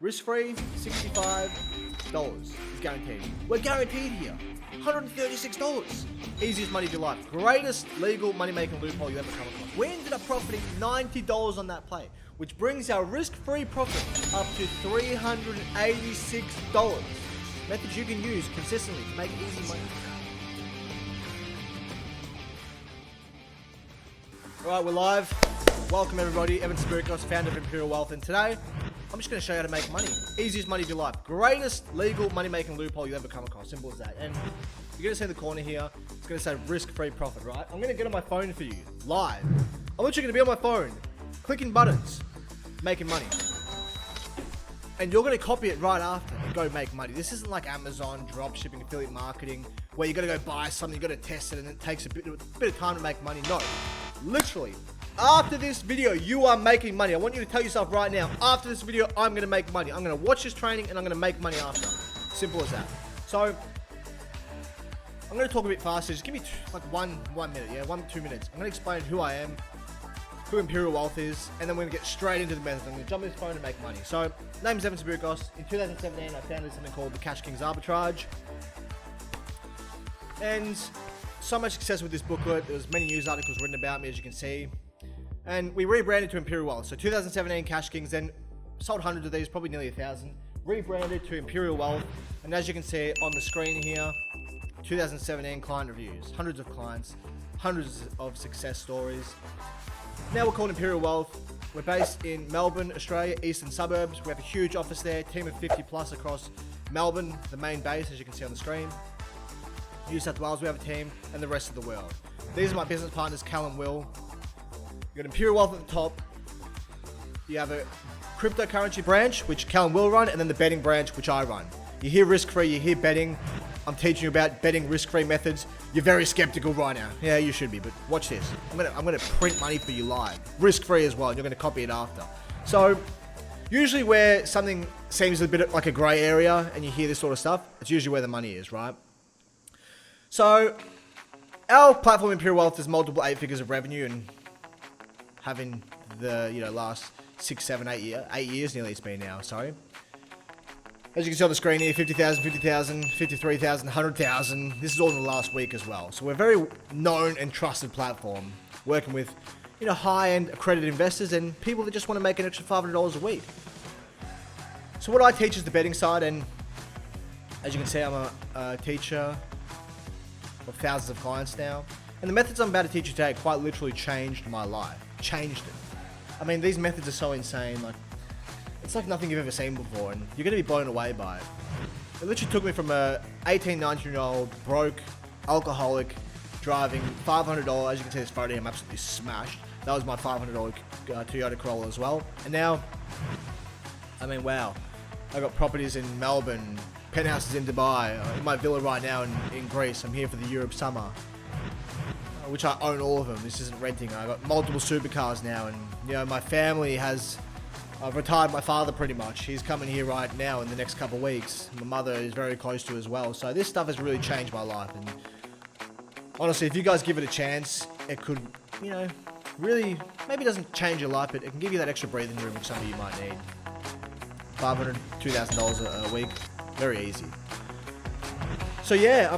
Risk-free, $65 guaranteed. We're guaranteed here. $136. Easiest money of your life. Greatest legal money-making loophole you ever come across. We ended up profiting $90 on that play, which brings our risk-free profit up to $386. Methods you can use consistently to make easy money. Alright, we're live. Welcome everybody. Evan Spirikos, founder of Imperial Wealth, and today I'm just going to show you how to make money. Easiest money of your life. Greatest legal money-making loophole you ever come across. Simple as that. And you're going to see in the corner here, it's going to say risk-free profit, right? I'm going to get on my phone for you, live. I'm literally going to be on my phone, clicking buttons, making money. And you're going to copy it right after and go make money. This isn't like Amazon, dropshipping, affiliate marketing, where you got to go buy something, you got to test it, and it takes a bit of time to make money. No, literally, after this video, you are making money. I want you to tell yourself right now, after this video, I'm going to make money. I'm going to watch this training and I'm going to make money after. Simple as that. So, I'm going to talk a bit faster. Just give me like one minute, yeah, 1-2 minutes. I'm going to explain who I am, who Imperial Wealth is, and then we're going to get straight into the method. I'm going to jump on this phone and make money. So, name's Evan Spirikos. In 2017, I founded something called the Cash Kings Arbitrage. And so much success with this booklet. There was many news articles written about me, as you can see. And we rebranded to Imperial Wealth. So 2017 Cash Kings, then sold hundreds of these, probably nearly 1,000. Rebranded to Imperial Wealth. And as you can see on the screen here, 2017 client reviews. Hundreds of clients, hundreds of success stories. Now we're called Imperial Wealth. We're based in Melbourne, Australia, eastern suburbs. We have a huge office there, team of 50 plus across Melbourne, the main base, as you can see on the screen. New South Wales, we have a team, and the rest of the world. These are my business partners, Cal and Will. You got Imperial Wealth at the top. You have a cryptocurrency branch, which Cal and Will run, and then the betting branch, which I run. You hear risk-free, you hear betting. I'm teaching you about betting risk-free methods. You're very skeptical right now. Yeah, you should be, but watch this. I'm gonna print money for you live. Risk-free as well, and you're gonna copy it after. So, usually where something seems a bit like a grey area, and you hear this sort of stuff, it's usually where the money is, right? So, our platform Imperial Wealth is multiple 8 figures of revenue, and having the last 6, 7, 8 years nearly it's been now. Sorry. As you can see on the screen here, 50,000, 50,000, 53,000, 100,000. This is all in the last week as well. So we're a very known and trusted platform, working with high-end accredited investors and people that just want to make an extra $500 a week. So what I teach is the betting side, and as you can see, I'm a teacher of thousands of clients now. And the methods I'm about to teach you today quite literally changed my life. Changed it. I mean, these methods are so insane. Like, it's like nothing you've ever seen before, and you're going to be blown away by it. It literally took me from a 18, 19-year-old broke alcoholic driving $500. As you can see this photo here, I'm absolutely smashed. That was my $500 Toyota Corolla as well. And now, I mean, wow. I got properties in Melbourne, penthouses in Dubai, in my villa right now in Greece. I'm here for the Europe summer, which I own all of them. This isn't renting. I got multiple supercars now, and my family has. I've retired my father pretty much. He's coming here right now in the next couple of weeks. My mother is very close to as well. So this stuff has really changed my life. And honestly, if you guys give it a chance, it could, really, maybe it doesn't change your life, but it can give you that extra breathing room which some of you might need. $500, $2,000 a week, very easy. So yeah,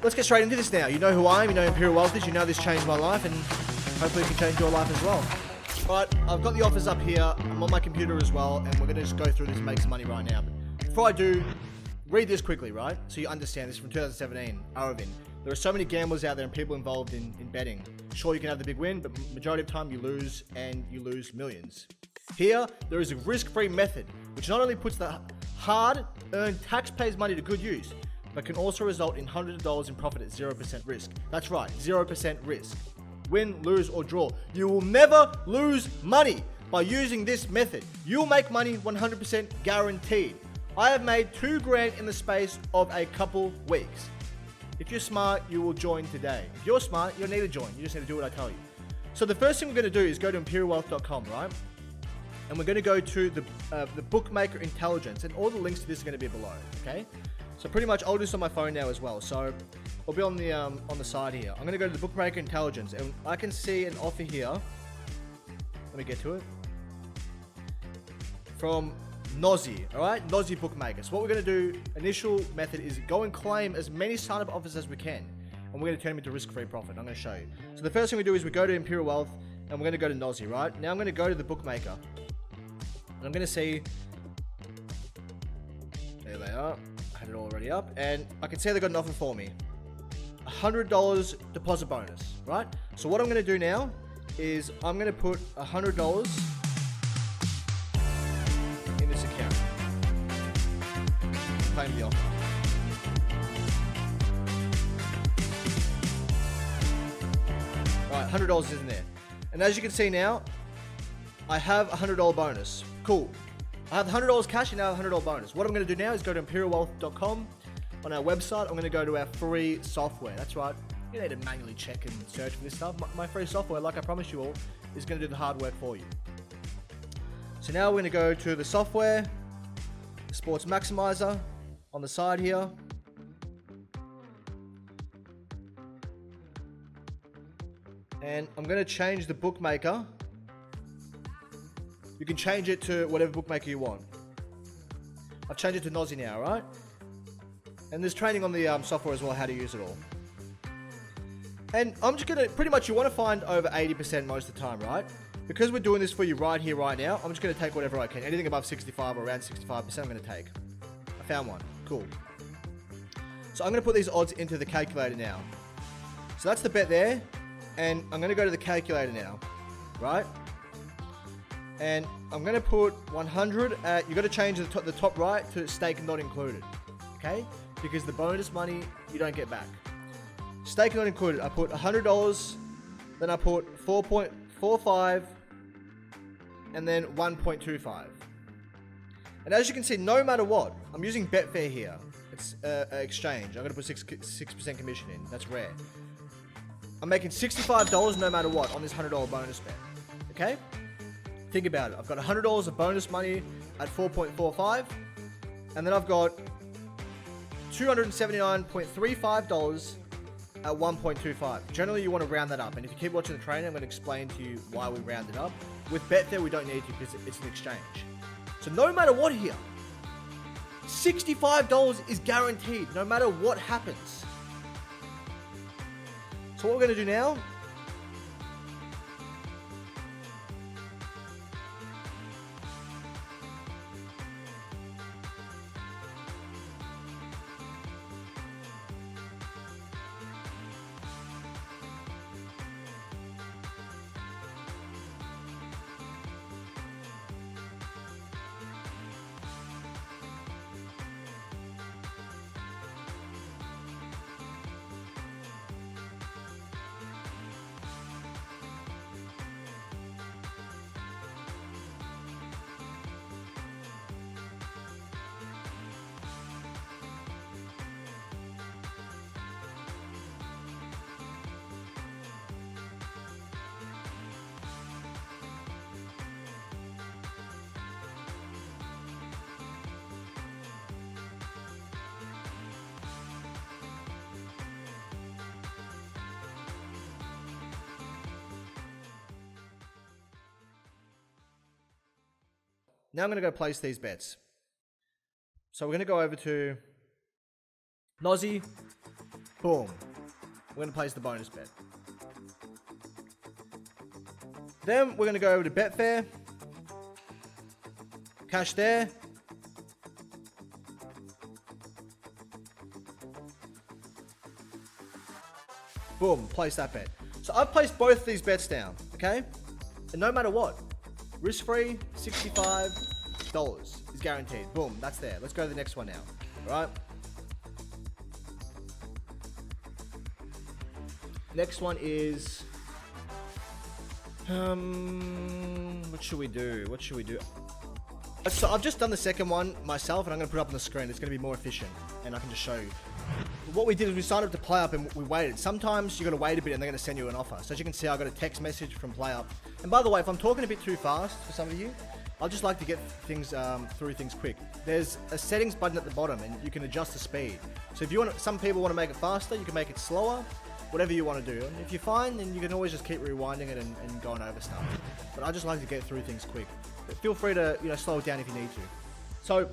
let's get straight into this now. You know who I am, you know Imperial Wealth is, you know this changed my life, and hopefully it can change your life as well. Right, I've got the offers up here. I'm on my computer as well, and we're going to just go through this and make some money right now. But before I do, read this quickly, right? So you understand. This is from 2017, Aravind. There are so many gamblers out there and people involved in betting. Sure, you can have the big win, but majority of the time you lose, and you lose millions. Here, there is a risk-free method, which not only puts the hard-earned taxpayers' money to good use, but can also result in hundreds of dollars in profit at 0% risk. That's right, 0% risk. Win, lose, or draw. You will never lose money by using this method. You'll make money 100% guaranteed. I have made $2,000 in the space of a couple weeks. If you're smart, you will join today. If you're smart, you'll need to join. You just need to do what I tell you. So the first thing we're going to do is go to imperialwealth.com, right? And we're going to go to the bookmaker intelligence, and all the links to this are going to be below, okay? So pretty much I'll do this on my phone now as well. So I'll be on the side here. I'm going to go to the bookmaker intelligence, and I can see an offer here. Let me get to it. From Nosy, all right? Nosy bookmaker. So what we're going to do, initial method is go and claim as many sign-up offers as we can. And we're going to turn them into risk-free profit. I'm going to show you. So the first thing we do is we go to Imperial Wealth and we're going to go to Nosy, right? Now I'm going to go to the bookmaker. And I'm going to see, there they are. I had it already up. And I can see they got an offer for me. $100 deposit bonus, right? So what I'm going to do now is I'm going to put $100 in this account. Claim the offer. Right, $100 is in there. And as you can see now, I have a $100 bonus. Cool. I have $100 cash and now I have a $100 bonus. What I'm going to do now is go to imperialwealth.com. On our website, I'm going to go to our free software. That's right. You need to manually check and search for this stuff. My free software, like I promised you all, is going to do the hard work for you. So now we're going to go to the software, the Sports Maximizer on the side here. And I'm going to change the bookmaker. You can change it to whatever bookmaker you want. I've changed it to Nosy now, right? And there's training on the software as well, how to use it all. And I'm just going to, pretty much you want to find over 80% most of the time, right? Because we're doing this for you right here, right now, I'm just going to take whatever I can. Anything above 65 or around 65% I'm going to take. I found one. Cool. So I'm going to put these odds into the calculator now. So that's the bet there. And I'm going to go to the calculator now, right? And I'm going to put 100 at, you've got to change the top right to stake not included. Okay? Because the bonus money you don't get back. Stake not included. I put $100, then I put 4.45, and then 1.25. And as you can see, no matter what, I'm using Betfair here. It's exchange. I'm going to put 6% commission in. That's rare. I'm making $65 no matter what on this $100 bonus bet. Okay? Think about it. I've got $100 of bonus money at 4.45, and then I've got $279.35 at 1.25. Generally, you want to round that up. And if you keep watching the training, I'm going to explain to you why we round it up. With Betfair, we don't need to because it's an exchange. So no matter what here, $65 is guaranteed no matter what happens. So what we're going to do now, now I'm going to go place these bets. So we're going to go over to Nosy. Boom. We're going to place the bonus bet. Then we're going to go over to Betfair. Cash there. Boom. Place that bet. So I've placed both these bets down. Okay? And no matter what, risk-free, $65 is guaranteed. Boom, that's there. Let's go to the next one now. All right. Next one is, what should we do? What should we do? So I've just done the second one myself, and I'm going to put it up on the screen. It's going to be more efficient, and I can just show you. What we did is we signed up to PlayUp and we waited. Sometimes you got to wait a bit and they're going to send you an offer. So as you can see, I got a text message from PlayUp. And by the way, if I'm talking a bit too fast for some of you, I'll just like to get things through things quick. There's a settings button at the bottom and you can adjust the speed. So if you want, some people want to make it faster, you can make it slower, whatever you want to do. And if you're fine, then you can always just keep rewinding it and going over stuff. But I just like to get through things quick. But feel free to slow it down if you need to. So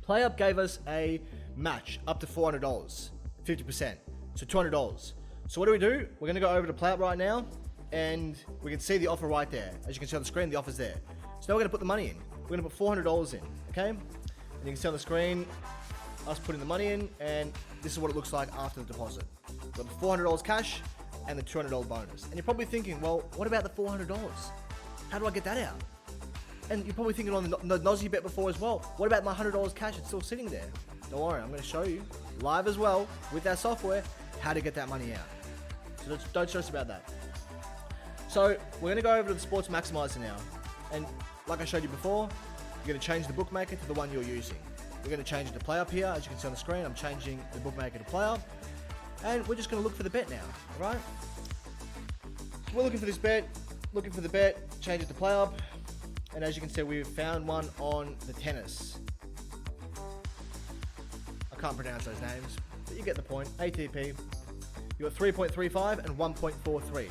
PlayUp gave us a match up to $400, 50%, so $200. So what do? We're gonna go over to PlayUp right now, and we can see the offer right there. As you can see on the screen, the offer's there. So now we're gonna put the money in. We're gonna put $400 in, okay? And you can see on the screen, us putting the money in, and this is what it looks like after the deposit. We've got the $400 cash and the $200 bonus. And you're probably thinking, well, what about the $400? How do I get that out? And you're probably thinking on the Nosy bet before as well, what about my $100 cash? It's still sitting there. Don't worry, I'm going to show you live as well with that software how to get that money out. So don't stress about that. So we're going to go over to the Sports Maximizer now. And like I showed you before, you're going to change the bookmaker to the one you're using. We're going to change it to PlayUp here. As you can see on the screen, I'm changing the bookmaker to PlayUp. And we're just going to look for the bet now, alright? So we're looking for this bet, change it to PlayUp. And as you can see, we've found one on the tennis. I can't pronounce those names, but you get the point. ATP. You got 3.35 and 1.43.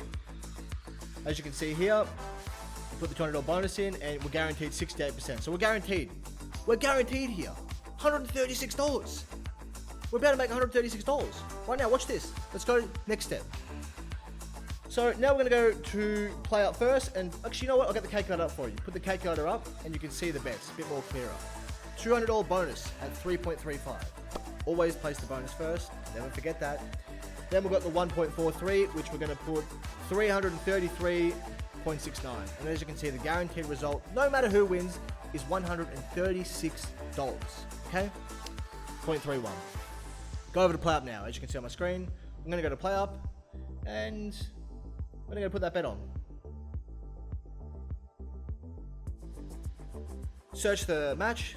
As you can see here, we put the $200 bonus in, and we're guaranteed 68%. So we're guaranteed. We're guaranteed here. $136. We're about to make $136. Right now, watch this. Let's go next step. So now we're going to go to PlayUp first, and actually, you know what? I'll get the calculator up for you. Put the calculator up, and you can see the bets a bit more clearer. $200 bonus at 3.35. Always place the bonus first. Never forget that. Then we've got the 1.43, which we're going to put 333.69. And as you can see, the guaranteed result, no matter who wins, is $136. Okay? 0.31. Go over to PlayUp now. As you can see on my screen, I'm going to go to PlayUp, and I'm going to put that bet on. Search the match,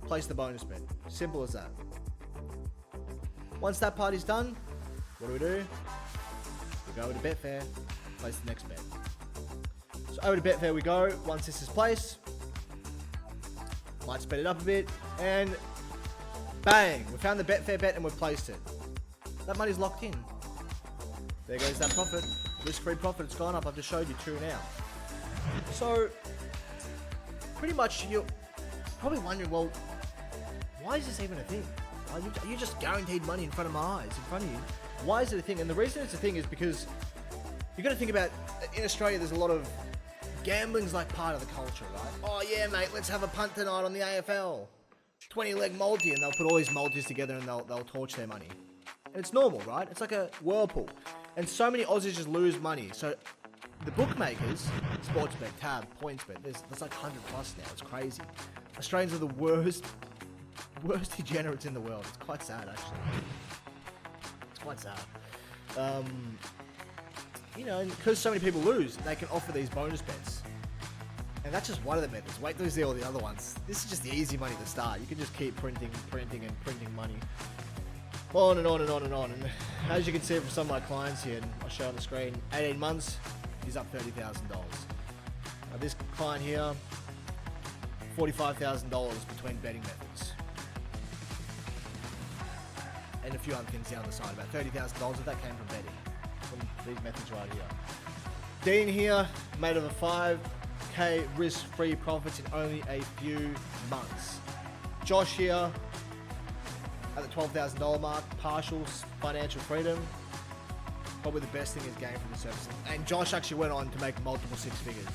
place the bonus bet. Simple as that. Once that party's done, what do? We go over to Betfair, place the next bet. So over to Betfair we go. Once this is placed, might speed it up a bit, and bang! We found the Betfair bet and we've placed it. That money's locked in. There goes that profit. Risk-free profit, it's gone up. I've just showed you two now. So, pretty much you're probably wondering, well, why is this even a thing? You just guaranteed money in front of my eyes, in front of you. Why is it a thing? And the reason it's a thing is because you got to think about, in Australia, there's a lot of gambling's like part of the culture, right? Oh yeah, mate, let's have a punt tonight on the AFL. 20-leg multi, and they'll put all these multis together and they'll torch their money. And it's normal, right? It's like a whirlpool. And so many Aussies just lose money. So the bookmakers, Sportsbet, Tab, PointsBet, there's like 100 plus now. It's crazy. Australians are the worst degenerates in the world. It's quite sad, actually. It's quite sad. You know, because so many people lose, they can offer these bonus bets. And that's just one of the methods. Wait till you see all the other ones. This is just the easy money to start. You can just keep printing money. On and on and on and on. And as you can see from some of my clients here, and I'll show on the screen, 18 months, he's up $30,000. Now this client here, $45,000 between betting methods. And a few other things down the side, about $30,000 of that came from betting, from these methods right here. Dean here, made over 5K risk-free profits in only a few months. Josh here, at the $12,000 mark, partial financial freedom. Probably the best thing he's gained from the service. And Josh actually went on to make multiple six figures.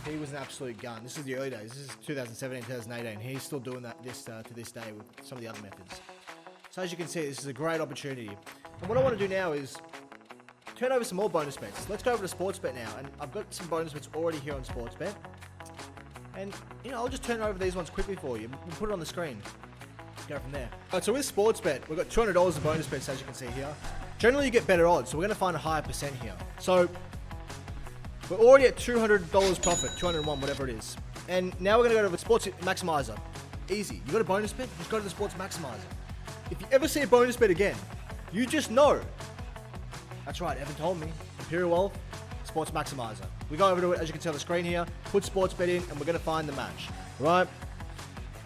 He was an absolute gun. This is the early days. This is 2017, 2018. He's still doing that to this day with some of the other methods. So as you can see, this is a great opportunity. And what I want to do now is turn over some more bonus bets. Let's go over to Sportsbet now. And I've got some bonus bets already here on Sportsbet. And, you know, I'll just turn over these ones quickly for you. We'll put it on the screen. Go from there. Alright, so with Sportsbet, we've got $200 of bonus bets, as you can see here. Generally, you get better odds, so we're going to find a higher percent here. So, we're already at $200 profit, 201, whatever it is. And now we're going to go to the Sports Maximizer. Easy. You got a bonus bet? Just go to the Sports Maximizer. If you ever see a bonus bet again, you just know. That's right, Evan told me. Imperial Wealth, Sports Maximizer. We go over to it, as you can see on the screen here, put Sportsbet in, and we're going to find the match. Right?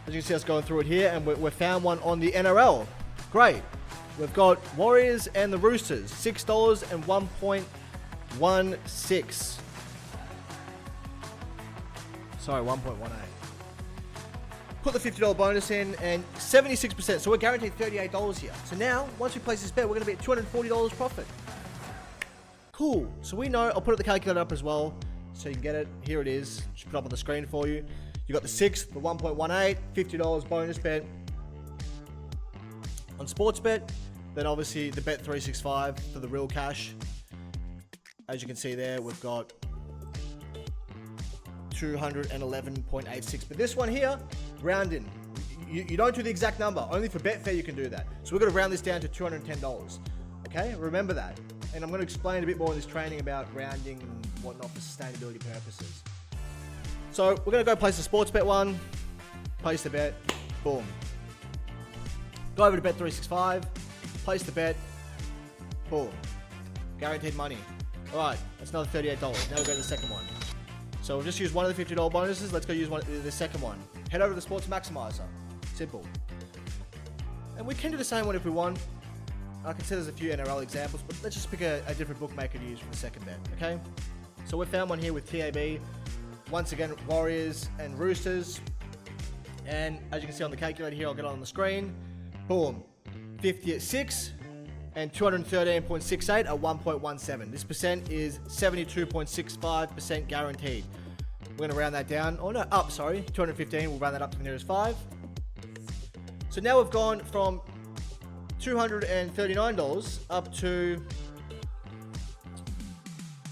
As you can see us going through it here, and we found one on the NRL. Great. We've got Warriors and the Roosters, $6 and 1.16. Sorry, 1.18. put the $50 bonus in, and 76%. So we're guaranteed $38 here. So now, once we place this bet, we're going to be at $240 profit. Cool. So we know, I'll put the calculator up as well, so you can get it. Here it is. Just put it up on the screen for you. You got the 6th, the 1.18, $50 bonus bet on sports bet. Then obviously the bet 365 for the real cash. As you can see there, we've got 211.86. But this one here, rounding. You don't do the exact number. Only for Betfair you can do that. So we're going to round this down to $210. Okay, remember that. And I'm going to explain a bit more in this training about rounding and whatnot for sustainability purposes. So we're going to go place the sports bet one. Place the bet. Boom. Go over to bet 365. Place the bet. Boom. Guaranteed money. All right, that's another $38. Now we go to the second one. So we'll just use one of the $50 bonuses. Let's go use the second one. Head over to the Sports Maximizer. Simple. And we can do the same one if we want. I can say there's a few NRL examples, but let's just pick a different bookmaker to use for the second bet, okay? So we found one here with TAB. Once again, Warriors and Roosters. And as you can see on the calculator here, I'll get it on the screen. Boom. 50 at 6 and 213.68 at 1.17. This percent is 72.65% guaranteed. We're going to round that down. Oh no, up, sorry. 215. We'll round that up to the nearest 5. So now we've gone from $239 up to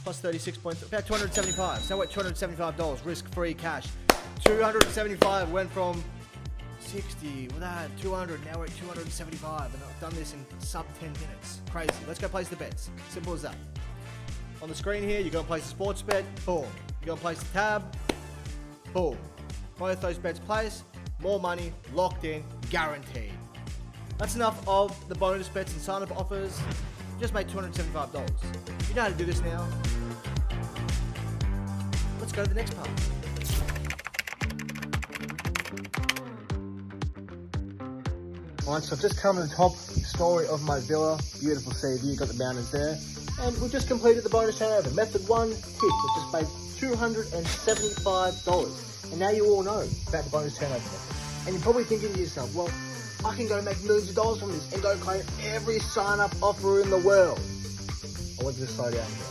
plus 36 points, about 275. So we're at $275 risk-free cash. 275 went from 60, with that 200, now we're at 275, and I've done this in sub 10 minutes. Crazy. Let's go place the bets. Simple as that. On the screen here, you're going to place the sports bet, boom. You're going to place the tab, boom. Both those bets placed, more money, locked in, guaranteed. That's enough of the bonus bets and sign-up offers. Just made $275. You know how to do this now. Let's go to the next part. Alright, so I've just come to the top story of my villa. Beautiful sea view, got the mountains there. And we've just completed the bonus turnover. Method 1 hit. We've just made $275. And now you all know about the bonus turnover method. And you're probably thinking to yourself, well, I can go make millions of dollars from this and go claim every sign-up offer in the world. I want you to slow down here.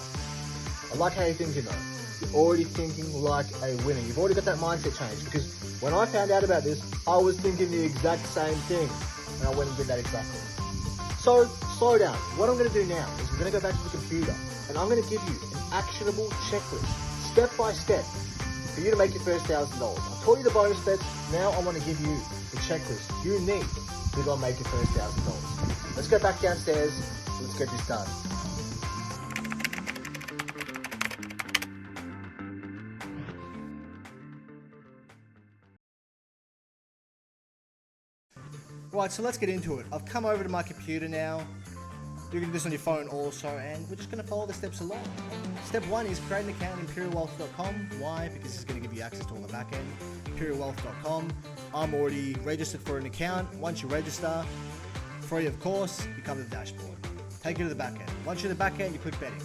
I like how you're thinking though. You're already thinking like a winner. You've already got that mindset change, because when I found out about this, I was thinking the exact same thing. And I went and did that exactly. So, slow down. What I'm going to do now is we're going to go back to the computer and I'm going to give you an actionable checklist, step by step, for you to make your first $1,000. I taught you the bonus bets. Now I want to give you the checklist you need to go make your first $1,000. Let's go back downstairs. Let's get this done. Right, so let's get into it. I've come over to my computer now. You can do this on your phone also, and we're just going to follow the steps along. Step 1 is create an account in imperialwealth.com. Why? Because it's going to give you access to all the back end. imperialwealth.com. I'm already registered for an account. Once you register, free of course, you come to the dashboard. Take you to the back end. Once you're in the back end, you click betting.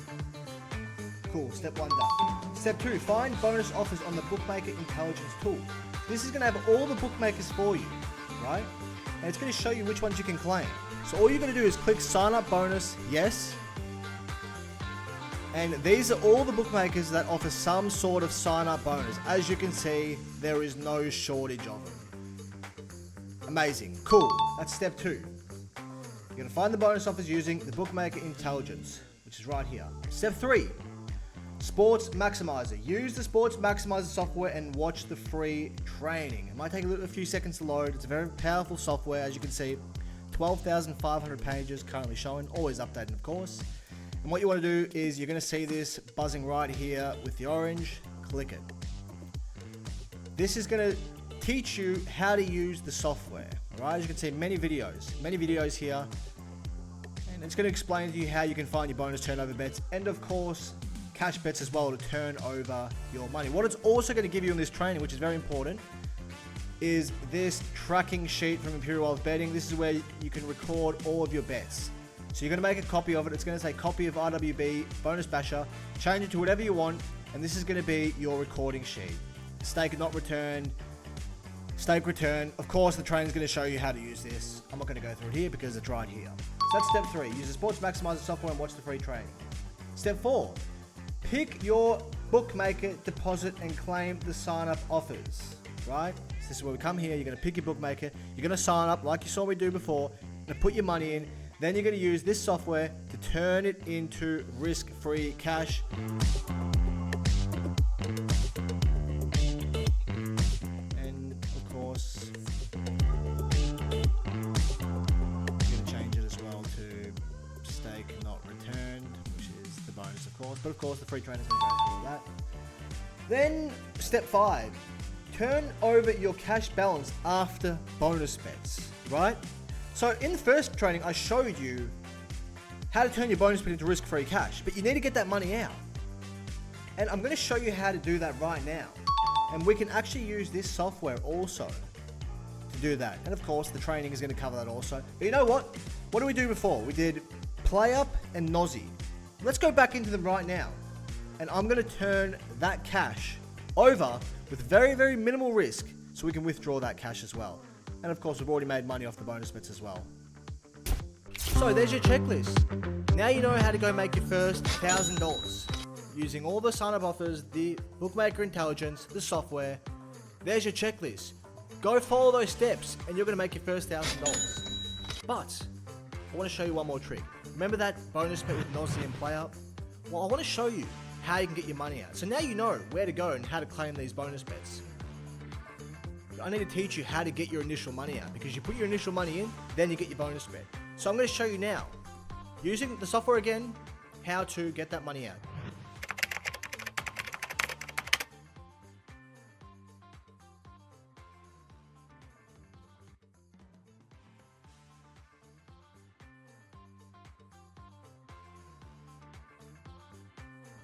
Cool, step 1 done. Step 2, find bonus offers on the Bookmaker Intelligence tool. This is going to have all the bookmakers for you, right? And it's going to show you which ones you can claim. So all you're going to do is click sign up bonus, yes. And these are all the bookmakers that offer some sort of sign up bonus. As you can see, there is no shortage of them. Amazing, cool. That's step 2. You're going to find the bonus offers using the Bookmaker Intelligence, which is right here. Step 3, Sports Maximizer. Use the Sports Maximizer software and watch the free training. It might take a few seconds to load. It's a very powerful software, as you can see. 12,500 pages currently showing, always updated of course. And what you want to do is you're going to see this buzzing right here with the orange. Click it. This is going to teach you how to use the software. Alright, as you can see, many videos here. And it's going to explain to you how you can find your bonus turnover bets and of course cash bets as well to turn over your money. What it's also going to give you in this training, which is very important, is this tracking sheet from Imperial Wealth Betting. This is where you can record all of your bets. So you're going to make a copy of it. It's going to say copy of RWB bonus basher. Change it to whatever you want, and this is going to be your recording sheet. Stake not returned. stake return. Of course, the trainer is going to show you how to use this. I'm not going to go through it here because it's right here. So that's step 3. Use the sports maximizer software and watch the free training. Step 4. Pick your bookmaker, deposit, and claim the sign-up offers. Right? So this is where we come here. You're going to pick your bookmaker. You're going to sign up like you saw me do before. You're going to put your money in. Then you're going to use this software to turn it into risk-free cash. And of course, you're going to change it as well to stake not returned, which is the bonus, of course. But of course, the free trainer is going to go through all that. Then step 5, turn over your cash balance after bonus bets, right? So in the first training, I showed you how to turn your bonus bet into risk-free cash, but you need to get that money out. And I'm going to show you how to do that right now. And we can actually use this software also to do that. And of course, the training is going to cover that also. But you know what? What did we do before? We did PlayUp and Nosy. Let's go back into them right now. And I'm going to turn that cash over with very, very minimal risk so we can withdraw that cash as well. And of course, we've already made money off the bonus bets as well. So there's your checklist. Now you know how to go make your first $1,000 using all the sign-up offers, the bookmaker intelligence, the software. There's your checklist. Go follow those steps and you're going to make your first $1,000. But I want to show you one more trick. Remember that bonus bet with Nosy and PlayUp? Well, I want to show you how you can get your money out. So now you know where to go and how to claim these bonus bets. I need to teach you how to get your initial money out, because you put your initial money in, then you get your bonus bet. So I'm going to show you now, using the software again, how to get that money out.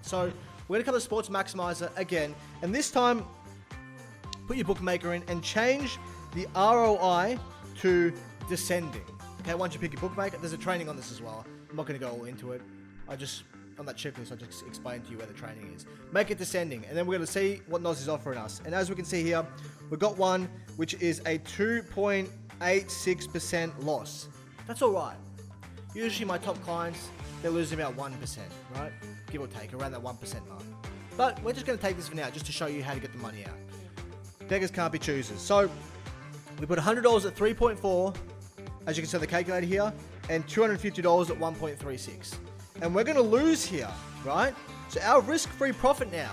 So we're going to cover the Sports Maximizer again, and this time put your bookmaker in and change the ROI to descending. Okay, once you pick your bookmaker, there's a training on this as well. I'm not going to go all into it. On that checklist, I just explained to you where the training is. Make it descending, and then we're going to see what Noz is offering us. And as we can see here, we've got one which is a 2.86% loss. That's all right. Usually my top clients, they're losing about 1%, right? Give or take, around that 1% mark. But we're just going to take this for now, just to show you how to get the money out. Beggars can't be choosers. So we put $100 at 3.4, as you can see on the calculator here, and $250 at 1.36. And we're going to lose here, right? So our risk-free profit now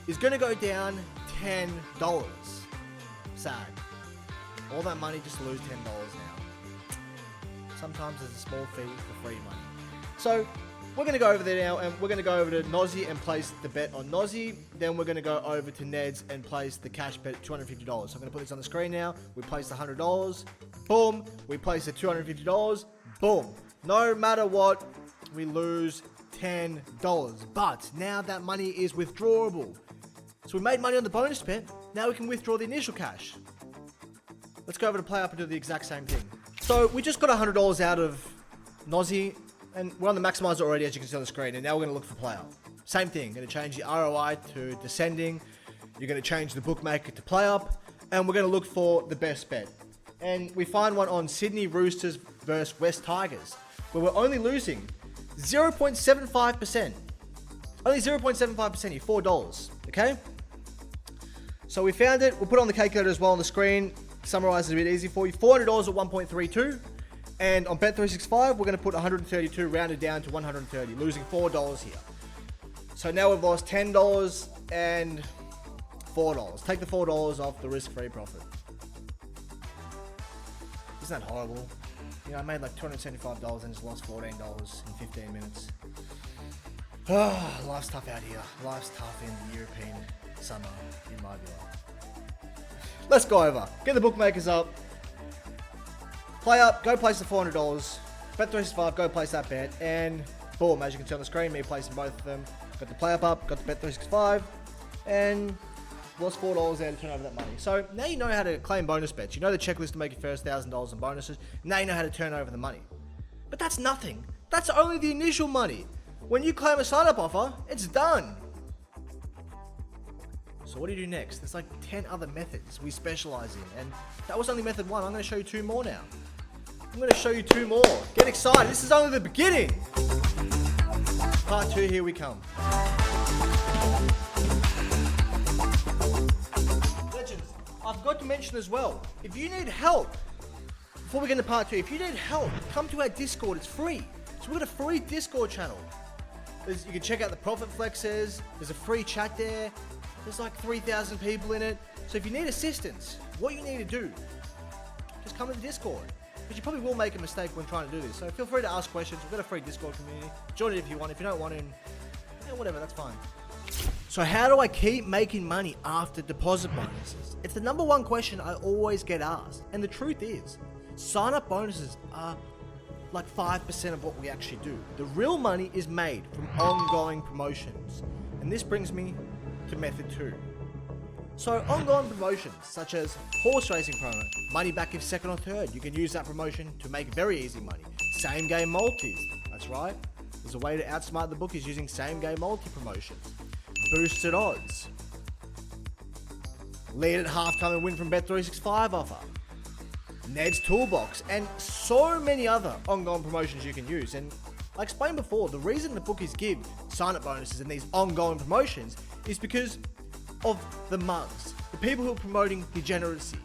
is going to go down $10. Sad. All that money just to lose $10 now. Sometimes there's a small fee for free money. So we're going to go over there now, and we're going to go over to Nosy and place the bet on Nosy. Then we're going to go over to Ned's and place the cash bet at $250. So I'm going to put this on the screen now. We place the $100. Boom. We place the $250. Boom. No matter what, we lose $10. But now that money is withdrawable. So we made money on the bonus bet. Now we can withdraw the initial cash. Let's go over to PlayUp and do the exact same thing. So we just got $100 out of Nosy. And we're on the maximizer already, as you can see on the screen. And now we're going to look for PlayUp. Same thing. Going to change the ROI to descending. You're going to change the bookmaker to PlayUp. And we're going to look for the best bet. And we find one on Sydney Roosters versus West Tigers, where we're only losing 0.75%. Only 0.75% here, $4. Okay? So we found it. We'll put it on the calculator as well on the screen. Summarize it a bit easy for you. $400 at 1.32. And on Bet365, we're going to put 132 rounded down to 130, losing $4 here. So now we've lost $10 and $4. Take the $4 off the risk-free profit. Isn't that horrible? You know, I made like $275 and just lost $14 in 15 minutes. Life's tough out here. Life's tough in the European summer, in my view. Let's go over. Get the bookmakers up. PlayUp, go place the $400. Bet365, go place that bet. And boom, as you can see on the screen, me placing both of them. Got the PlayUp up, got the Bet365. And lost $4 there to turn over that money. So now you know how to claim bonus bets. You know the checklist to make your first $1,000 in bonuses. Now you know how to turn over the money. But that's nothing. That's only the initial money. When you claim a sign-up offer, it's done. So what do you do next? There's like 10 other methods we specialize in, and that was only method 1. I'm going to show you 2 more now. I'm going to show you 2 more. Get excited. This is only the beginning. Part 2, here we come. Legends, I forgot to mention as well, if you need help, before we get into part 2, if you need help, come to our Discord. It's free. So we've got a free Discord channel. You can check out the profit flexes. There's a free chat there. There's like 3,000 people in it. So if you need assistance, what you need to do, just come to the Discord. Because you probably will make a mistake when trying to do this. So feel free to ask questions. We've got a free Discord community. Join it if you want. If you don't want to, whatever, that's fine. So how do I keep making money after deposit bonuses? It's the number 1 question I always get asked. And the truth is, sign-up bonuses are like 5% of what we actually do. The real money is made from ongoing promotions. And this brings me to method 2. So ongoing promotions such as horse racing promo, money back if second or third. You can use that promotion to make very easy money. Same game multis, that's right. There's a way to outsmart the bookies using same game multi promotions. Boosted odds. Lead at halftime and win from Bet365 offer. Ned's Toolbox, and so many other ongoing promotions you can use. And I explained before, the reason the bookies give sign-up bonuses and these ongoing promotions is because of the mugs, the people who are promoting degeneracy,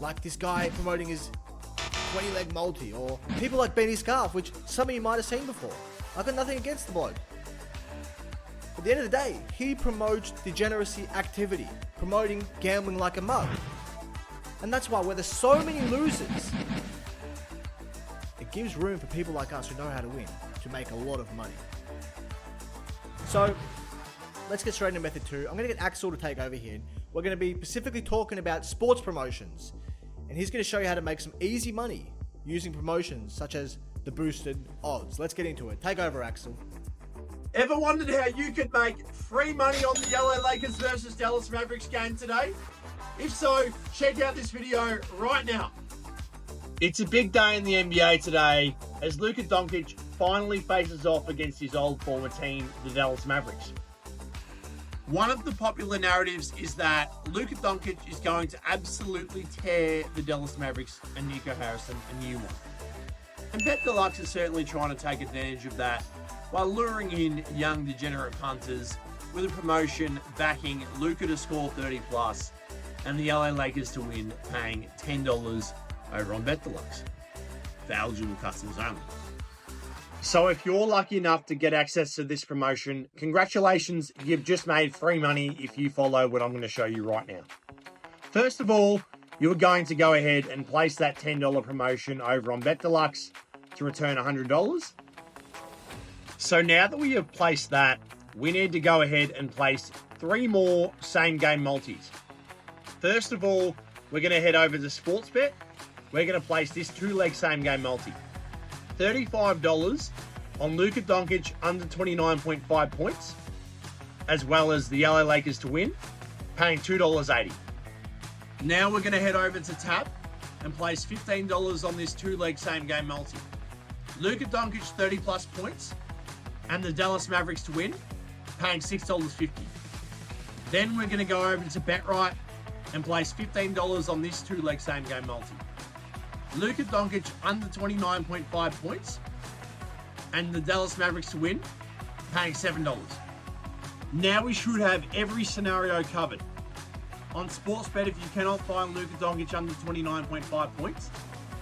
like this guy promoting his 20-leg multi, or people like Benny Scarf, which some of you might have seen before. I've got nothing against the bloke. At the end of the day, he promotes degeneracy activity, promoting gambling like a mug. And that's why, where there's so many losers, it gives room for people like us who know how to win to make a lot of money. So let's get straight into method 2. I'm going to get Axel to take over here. We're going to be specifically talking about sports promotions, and he's going to show you how to make some easy money using promotions such as the boosted odds. Let's get into it. Take over, Axel. Ever wondered how you could make free money on the LA Lakers versus Dallas Mavericks game today? If so, check out this video right now. It's a big day in the NBA today as Luka Doncic finally faces off against his old former team, the Dallas Mavericks. One of the popular narratives is that Luka Doncic is going to absolutely tear the Dallas Mavericks and Nico Harrison a new one. And Bet Deluxe is certainly trying to take advantage of that by luring in young degenerate punters with a promotion backing Luka to score 30 plus and the LA Lakers to win, paying $10 over on Bet Deluxe. For eligible customers only. So if you're lucky enough to get access to this promotion, congratulations, you've just made free money if you follow what I'm going to show you right now. First of all, you're going to go ahead and place that $10 promotion over on Bet Deluxe to return $100. So now that we have placed that, we need to go ahead and place 3 more same game multis. First of all, we're going to head over to Sportsbet. We're going to place this 2-leg same game multi. $35 on Luka Doncic under 29.5 points, as well as the LA Lakers to win, paying $2.80. Now we're going to head over to Tab and place $15 on this 2-leg same game multi. Luka Doncic 30 plus points and the Dallas Mavericks to win, paying $6.50. Then we're going to go over to BetRight and place $15 on this 2-leg same game multi. Luka Doncic under 29.5 points and the Dallas Mavericks to win, paying $7. Now we should have every scenario covered. On Sportsbet, if you cannot find Luka Doncic under 29.5 points,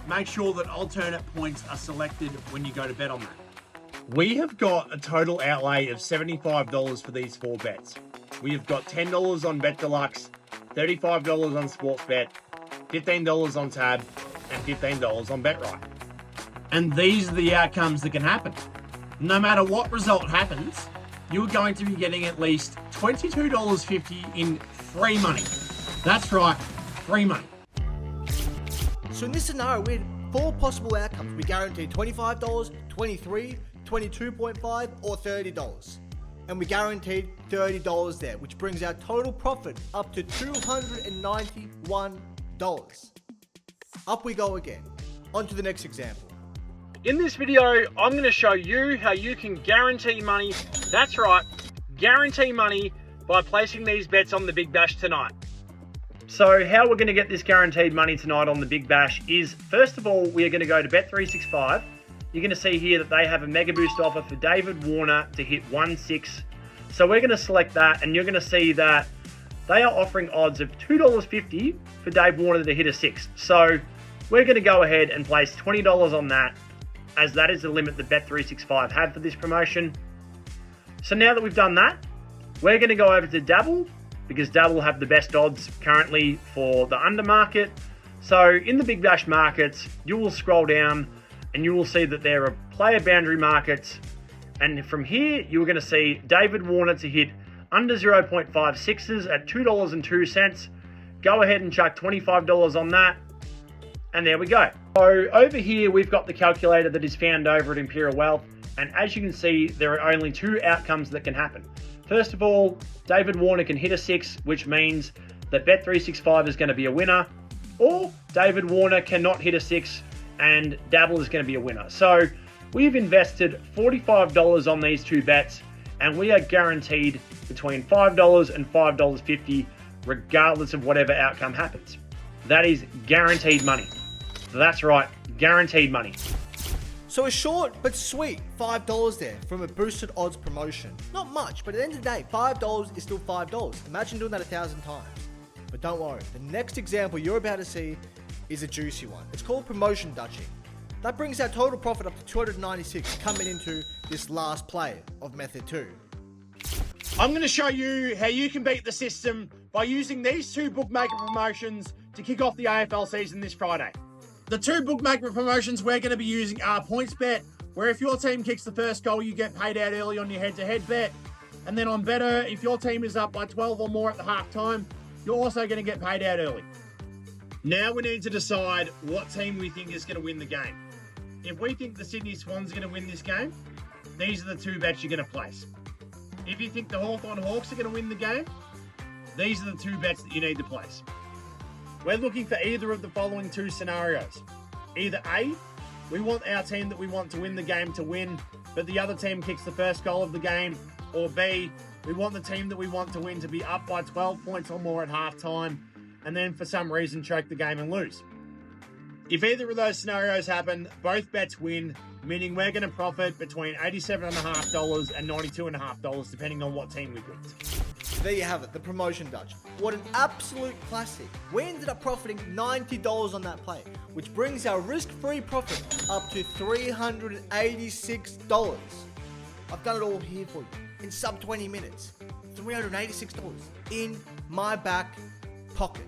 make sure that alternate points are selected when you go to bet on that. We have got a total outlay of $75 for these 4 bets. We have got $10 on Bet Deluxe, $35 on Sportsbet, $15 on Tab, and $15 on BetRight. And these are the outcomes that can happen. No matter what result happens, you're going to be getting at least $22.50 in free money. That's right, free money. So in this scenario, we had 4 possible outcomes. We guaranteed $25, $23, $22.5, or $30. And we guaranteed $30 there, which brings our total profit up to $291. Up we go again. On to the next example. In this video, I'm going to show you how you can guarantee money. That's right, guarantee money by placing these bets on the Big Bash tonight. So how we're going to get this guaranteed money tonight on the Big Bash is, first of all, we are going to go to Bet365. You're going to see here that they have a mega boost offer for David Warner to hit 1-6. So we're going to select that, and you're going to see that they are offering odds of $2.50 for Dave Warner to hit a 6. So we're going to go ahead and place $20 on that, as that is the limit that Bet365 had for this promotion. So now that we've done that, we're going to go over to Dabble, because Dabble have the best odds currently for the under market. So in the Big Bash markets, you will scroll down and you will see that there are player boundary markets. And from here, you're going to see David Warner to hit under 0.56s at $2.02. Go ahead and chuck $25 on that. And there we go. So over here, we've got the calculator that is found over at Imperial Wealth. And as you can see, there are only two outcomes that can happen. First of all, David Warner can hit a 6, which means that Bet365 is going to be a winner, or David Warner cannot hit a 6 and Dabble is going to be a winner. So we've invested $45 on these two bets, and we are guaranteed between $5 and $5.50 regardless of whatever outcome happens. That is guaranteed money. That's right, guaranteed money. So a short but sweet $5 there from a boosted odds promotion. Not much, but at the end of the day, $5 is still $5. Imagine doing that 1,000 times. But don't worry, the next example you're about to see is a juicy one. It's called promotion dutching. That brings our total profit up to 296 coming into this last play of method 2. I'm going to show you how you can beat the system by using these two bookmaker promotions to kick off the AFL season this Friday. The two bookmaker promotions we're going to be using are PointsBet, where if your team kicks the first goal, you get paid out early on your head-to-head bet. And then on Better, if your team is up by 12 or more at the half-time, you're also going to get paid out early. Now we need to decide what team we think is going to win the game. If we think the Sydney Swans are going to win this game, these are the two bets you're going to place. If you think the Hawthorn Hawks are going to win the game, these are the two bets that you need to place. We're looking for either of the following two scenarios. Either A, we want our team that we want to win the game to win, but the other team kicks the first goal of the game. Or B, we want the team that we want to win to be up by 12 points or more at halftime, and then for some reason choke the game and lose. If either of those scenarios happen, both bets win, meaning we're going to profit between $87.50 and $92.50, depending on what team we picked. There you have it, the promotion Dutch. What an absolute classic. We ended up profiting $90 on that play, which brings our risk-free profit up to $386. I've done it all here for you in sub 20 minutes. $386 in my back pocket.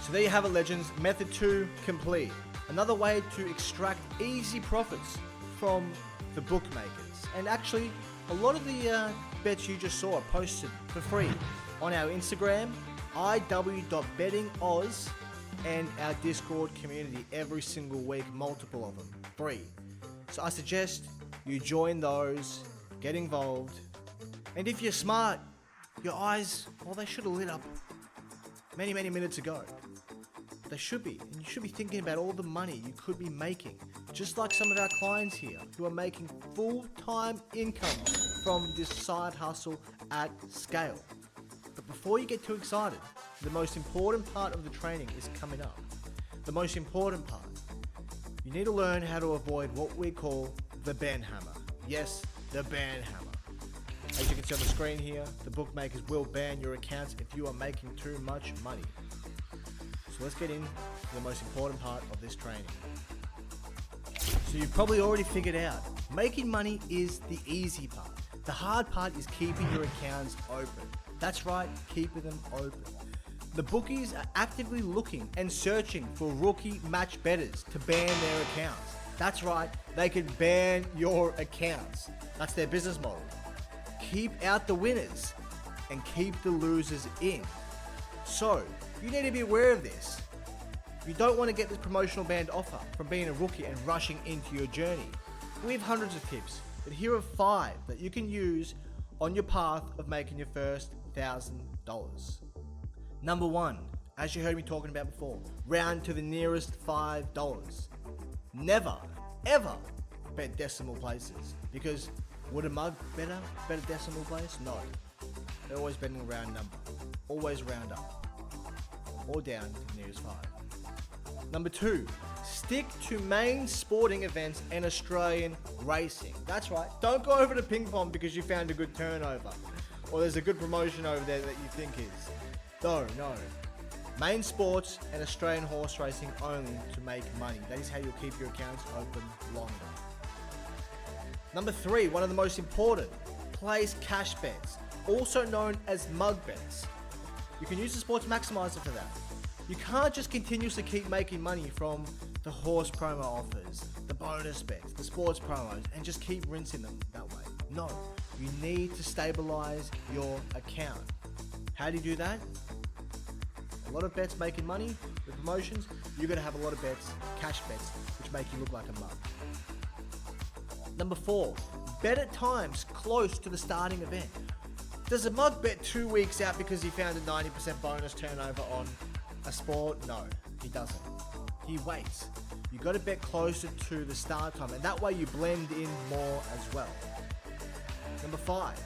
So there you have it, legends. Method 2 complete. Another way to extract easy profits from the bookmakers. And actually, a lot of the bets you just saw are posted for free on our Instagram, iw.bettingoz, and our Discord community every single week, multiple of them, free. So I suggest you join those, get involved, and if you're smart, your eyes, well, they should have lit up many minutes ago. They should be, and you should be thinking about all the money you could be making, just like some of our clients here who are making full-time income from this side hustle at scale. But before you get too excited, the most important part of the training is coming up. The most important part. You need to learn how to avoid what we call the ban hammer. Yes, the ban hammer. As you can see on the screen here, the bookmakers will ban your accounts if you are making too much money. So let's get into the most important part of this training. So you've probably already figured out, making money is the easy part. The hard part is keeping your accounts open. That's right, keeping them open. The bookies are actively looking and searching for rookie match bettors to ban their accounts. That's right, they can ban your accounts. That's their business model. Keep out the winners and keep the losers in. So, you need to be aware of this. You don't want to get this promotional banned offer from being a rookie and rushing into your journey. We have hundreds of tips, but here are 5 that you can use on your path of making your first $1,000. Number 1, as you heard me talking about before, round to the nearest $5. Never, ever bet decimal places, because would a mug better decimal place? No. they're always betting a round number. Always round up. Or down to the nearest 5. Number 2, stick to main sporting events and Australian racing. That's right. Don't go over to ping pong because you found a good turnover. Or there's a good promotion over there that you think is. No. Main sports and Australian horse racing only to make money. That is how you'll keep your accounts open longer. Number 3, one of the most important, place cash bets, also known as mug bets. You can use the sports maximizer for that. You can't just continuously keep making money from the horse promo offers, the bonus bets, the sports promos, and just keep rinsing them that way. No, you need to stabilize your account. How do you do that? A lot of bets making money with promotions. You're going to have a lot of bets, cash bets, which make you look like a mug. Number 4, bet at times close to the starting event. Does a mug bet 2 weeks out because he found a 90% bonus turnover on a sport? No, he doesn't. He waits. You got to bet closer to the start time, and that way you blend in more as well. Number 5,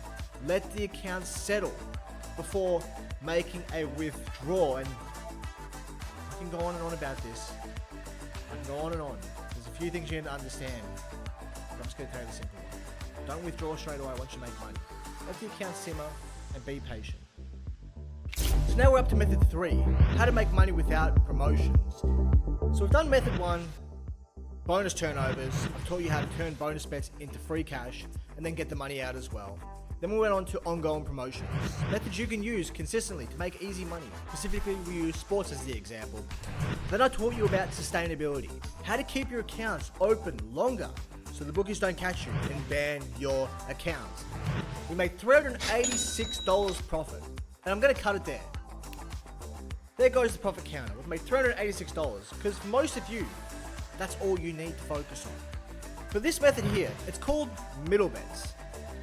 let the account settle before making a withdrawal. And I can go on and on about this. I can go on and on. There's a few things you need to understand. But I'm just going to tell you the simple one. Don't withdraw straight away once you make money. Let the account simmer and be patient. So now we're up to method 3, how to make money without promotions. So we've done method 1, bonus turnovers. I've taught you how to turn bonus bets into free cash and then get the money out as well. Then we went on to ongoing promotions, methods you can use consistently to make easy money. Specifically, we use sports as the example. Then I taught you about sustainability, how to keep your accounts open longer so the bookies don't catch you and ban your accounts. We made $386 profit, and I'm going to cut it there. There goes the profit counter. We've made $386 because for most of you, that's all you need to focus on. For this method here, it's called middle bets.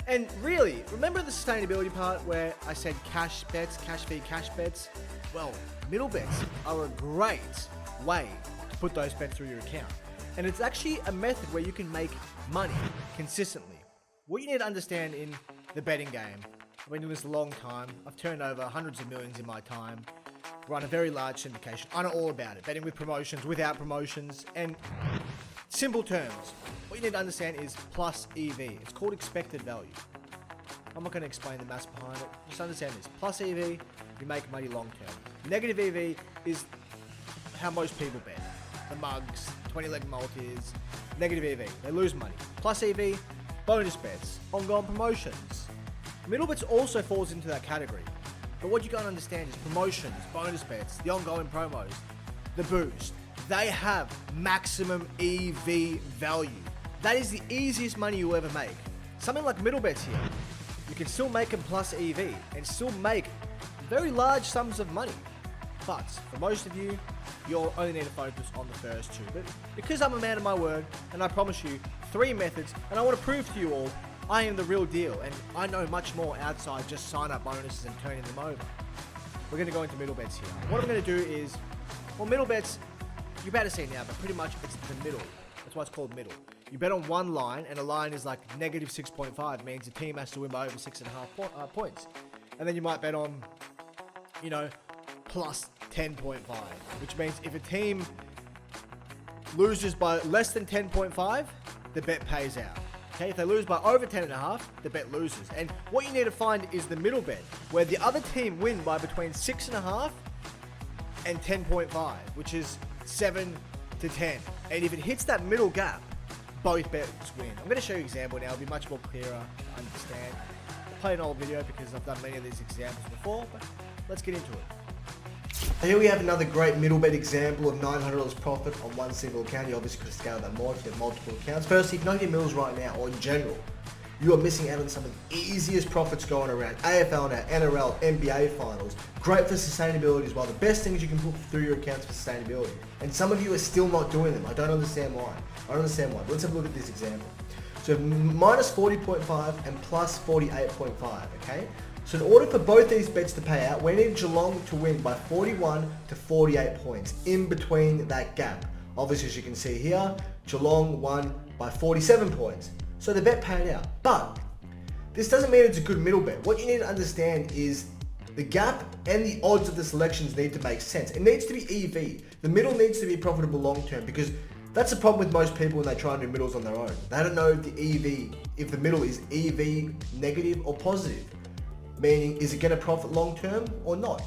And really, remember the sustainability part where I said cash bets, cash fee, cash bets? Well, middle bets are a great way to put those bets through your account. And it's actually a method where you can make money consistently. What you need to understand in the betting game, I've been doing this a long time. I've turned over hundreds of millions in my time, run a very large syndication. I know all about it, betting with promotions, without promotions, and simple terms. What you need to understand is plus EV. It's called expected value. I'm not going to explain the maths behind it. Just understand this. Plus EV, you make money long term. Negative EV is how most people bet. The mugs, 20-leg multis, negative EV. They lose money. Plus EV, bonus bets, ongoing promotions. Middle bets also falls into that category. But what you got to understand is promotions, bonus bets, the ongoing promos, the boost. They have maximum EV value. That is the easiest money you'll ever make. Something like middle bets here, you can still make them plus EV and still make very large sums of money. But for most of you, you'll only need to focus on the first 2. But because I'm a man of my word, and I promise you 3 methods, and I want to prove to you all, I am the real deal, and I know much more outside just sign-up bonuses and turning them over. We're going to go into middle bets here. What I'm going to do is, well, middle bets, you're about to see now, but pretty much it's the middle. That's why it's called middle. You bet on one line, and a line is like negative 6.5, means the team has to win by over 6.5 points. And then you might bet on, plus 10.5, which means if a team loses by less than 10.5, the bet pays out. Okay, if they lose by over 10.5, the bet loses. And what you need to find is the middle bet, where the other team win by between 6.5 and 10.5, which is 7 to 10. And if it hits that middle gap, both bets win. I'm going to show you an example now. It'll be much more clearer to understand. I'll play an old video because I've done many of these examples before, but let's get into it. Here we have another great middle bet example of $900 profit on one single account. You obviously could scale that more if you have multiple accounts. Firstly, if you know your middles right now, or in general, you are missing out on some of the easiest profits going around. AFL now, NRL, NBA finals. Great for sustainability as well. The best things you can put through your accounts for sustainability. And some of you are still not doing them. I don't understand why. But let's have a look at this example. So minus 40.5 and plus 48.5, okay? So in order for both these bets to pay out, we need Geelong to win by 41 to 48 points in between that gap. Obviously, as you can see here, Geelong won by 47 points. So the bet paid out. But This doesn't mean it's a good middle bet. What you need to understand is the gap and the odds of the selections need to make sense. It needs to be EV. The middle needs to be profitable long term, because that's the problem with most people when they try and do middles on their own. They don't know if the EV, if the middle is EV negative or positive. Meaning, is it going to profit long term or not?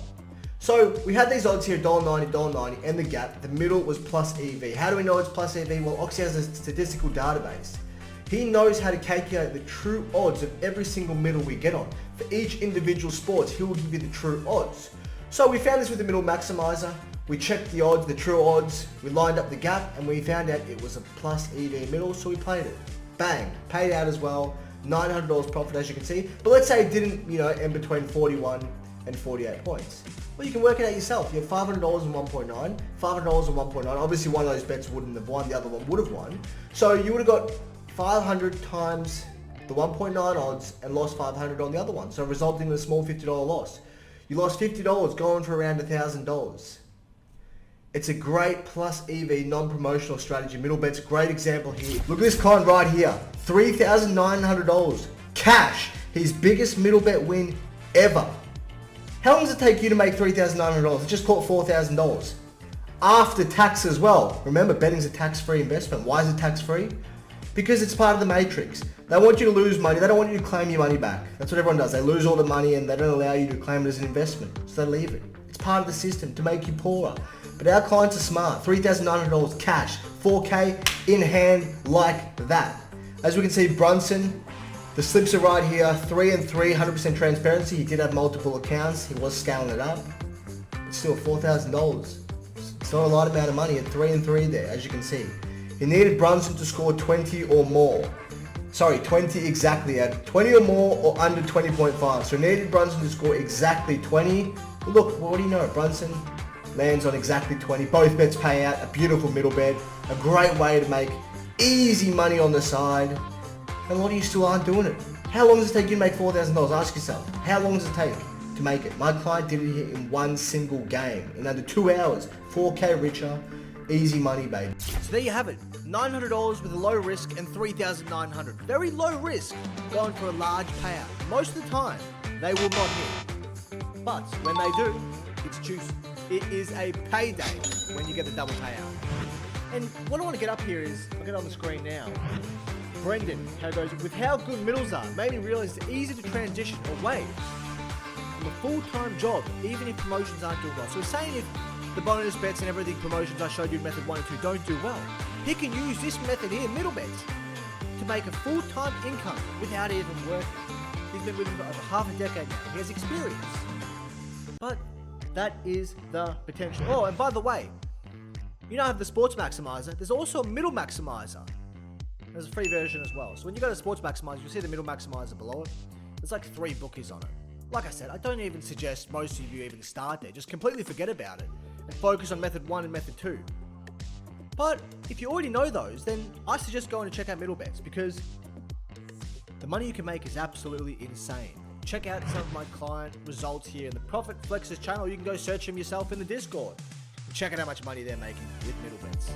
So we had these odds here, $1.90, $1.90, and the gap. The middle was plus EV. How do we know it's plus EV? Well, Oxy has a statistical database. He knows how to calculate the true odds of every single middle we get on. For each individual sport, he will give you the true odds. So we found this with the middle maximizer. We checked the odds, the true odds, we lined up the gap, and we found out it was a plus EV middle, so we played it. Bang, paid out as well, $900 profit as you can see. But let's say it didn't, end between 41 and 48 points. Well, you can work it out yourself. You have $500 and 1.9, $500 and 1.9. Obviously one of those bets wouldn't have won, the other one would have won. So you would have got 500 times the 1.9 odds and lost 500 on the other one, so resulting in a small $50 loss. You lost $50 going for around $1,000. It's a great plus EV non-promotional strategy. Middle bet's a great example here. Look at this client right here, $3,900 cash, his biggest middle bet win ever. How long does it take you to make $3,900? It just caught $4,000 after tax as well. Remember, betting's a tax-free investment. Why is it tax-free? Because it's part of the matrix. They want you to lose money. They don't want you to claim your money back. That's what everyone does. They lose all the money and they don't allow you to claim it as an investment. So they leave it. It's part of the system to make you poorer. But our clients are smart. $3,900 cash, 4K in hand like that. As we can see, Brunson, the slips are right here, 3 and 3, 100% transparency. He did have multiple accounts. He was scaling it up. It's still $4,000. It's not a lot amount of money at 3 and 3 there, as you can see. He needed Brunson to score 20 or more. Sorry, 20 exactly, at 20 or more or under 20.5. So he needed Brunson to score exactly 20. Look, what do you know? Brunson lands on exactly 20. Both bets pay out. A beautiful middle bet. A great way to make easy money on the side. And a lot of you still aren't doing it. How long does it take you to make $4,000? Ask yourself. How long does it take to make it? My client did it here in one single game. In under 2 hours. 4K richer. Easy money, baby. So there you have it. $900 with a low risk and $3,900. Very low risk, going for a large payout. Most of the time, they will not hit. But when they do, it's juicy. It is a payday when you get the double payout. And what I want to get up here is, I'll get on the screen now. Brendan, how goes, with how good middles are, made me realize it's easy to transition away from a full-time job, even if promotions aren't doing well. So we're saying if the bonus bets and everything promotions I showed you in method 1 and 2 don't do well, he can use this method here, middle bets, to make a full-time income without even working. He's been with him for over half a decade now. He has experience. But that is the potential. Oh, and by the way, I have the sports maximizer. There's also a middle maximizer. There's a free version as well. So when you go to sports maximizer, you'll see the middle maximizer below it. There's like 3 bookies on it. Like I said, I don't even suggest most of you even start there. Just completely forget about it and focus on method 1 and method 2. But if you already know those, then I suggest going to check out middle bets, because the money you can make is absolutely insane. Check out some of my client results here in the Profit Flexes channel. You can go search them yourself in the Discord. Check out how much money they're making with middle bets.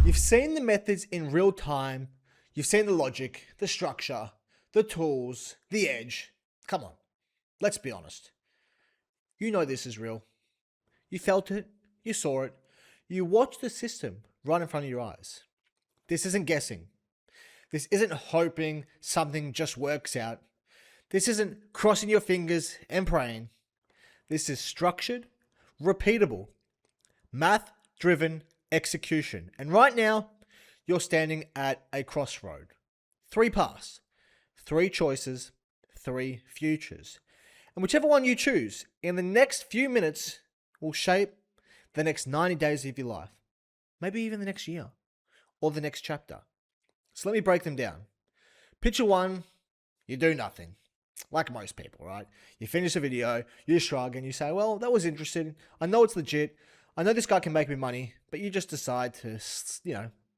You've seen the methods in real time. You've seen the logic, the structure, the tools, the edge. Come on, let's be honest. You know this is real. You felt it, you saw it, you watched the system right in front of your eyes. This isn't guessing. This isn't hoping something just works out. This isn't crossing your fingers and praying. This is structured, repeatable, math-driven execution. And right now, you're standing at a crossroad. 3 paths, 3 choices, 3 futures. And whichever one you choose, in the next few minutes, will shape the next 90 days of your life. Maybe even the next year, or the next chapter. So let me break them down. Picture 1, you do nothing. Like most people, right? You finish a video, you shrug, and you say, well, that was interesting. I know it's legit. I know this guy can make me money, but you just decide to,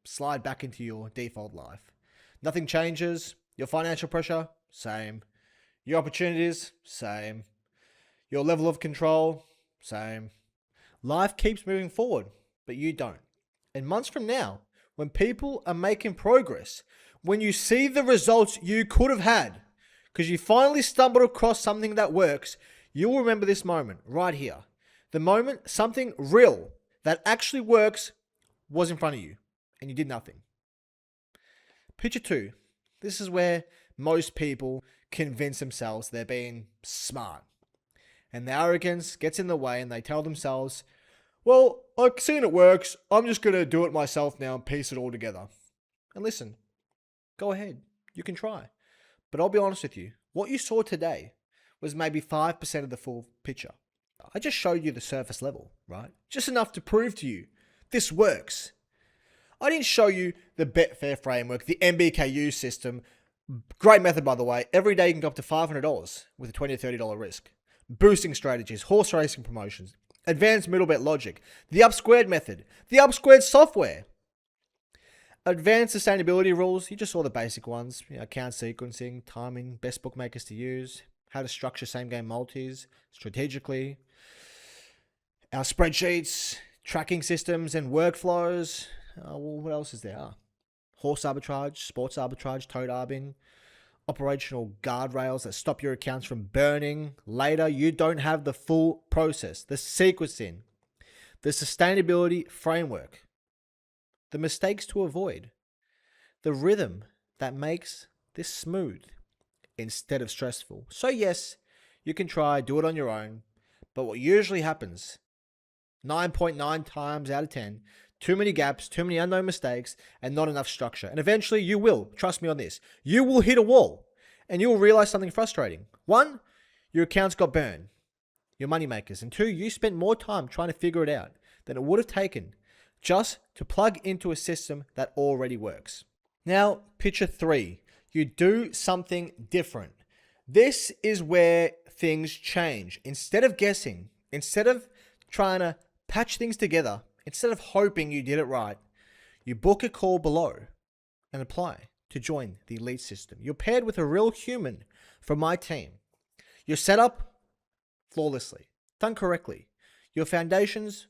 slide back into your default life. Nothing changes. Your financial pressure, same. Your opportunities, same. Your level of control, same. Life keeps moving forward, but you don't. And months from now, when people are making progress, when you see the results you could have had, because you finally stumbled across something that works, you'll remember this moment right here. The moment something real that actually works was in front of you and you did nothing. Picture 2. This is where most people convince themselves they're being smart. And the arrogance gets in the way and they tell themselves, well, I've seen it works. I'm just going to do it myself now and piece it all together. And listen, go ahead. You can try. But I'll be honest with you. What you saw today was maybe 5% of the full picture. I just showed you the surface level, right? Just enough to prove to you this works. I didn't show you the Betfair framework, the MBKU system. Great method, by the way. Every day you can go up to $500 with a $20 to $30 risk. Boosting strategies, horse racing promotions, advanced middle bet logic, the up squared method, the up squared software. Advanced sustainability rules, you just saw the basic ones. Account sequencing, timing, best bookmakers to use, how to structure same game multis strategically, our spreadsheets, tracking systems and workflows. What else is there? Horse arbitrage, sports arbitrage, toad arbing, operational guardrails that stop your accounts from burning. Later, you don't have the full process, the sequencing, the sustainability framework, the mistakes to avoid, the rhythm that makes this smooth instead of stressful. So yes, you can try, do it on your own, but what usually happens, 9.9 times out of 10, too many gaps, too many unknown mistakes, and not enough structure. And eventually you will, trust me on this, you will hit a wall and you will realize something frustrating. 1, your accounts got burned, your money makers. And 2, you spent more time trying to figure it out than it would have taken just to plug into a system that already works. Now, picture 3, you do something different. This is where things change. Instead of guessing, instead of trying to patch things together, instead of hoping you did it right, you book a call below and apply to join the elite system. You're paired with a real human from my team. You're set up flawlessly, done correctly. Your foundations,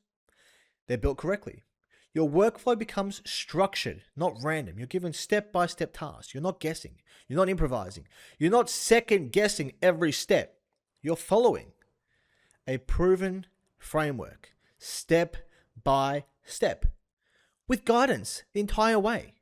they're built correctly. Your workflow becomes structured, not random. You're given step-by-step tasks. You're not guessing. You're not improvising. You're not second-guessing every step. You're following a proven framework, step by step, with guidance the entire way.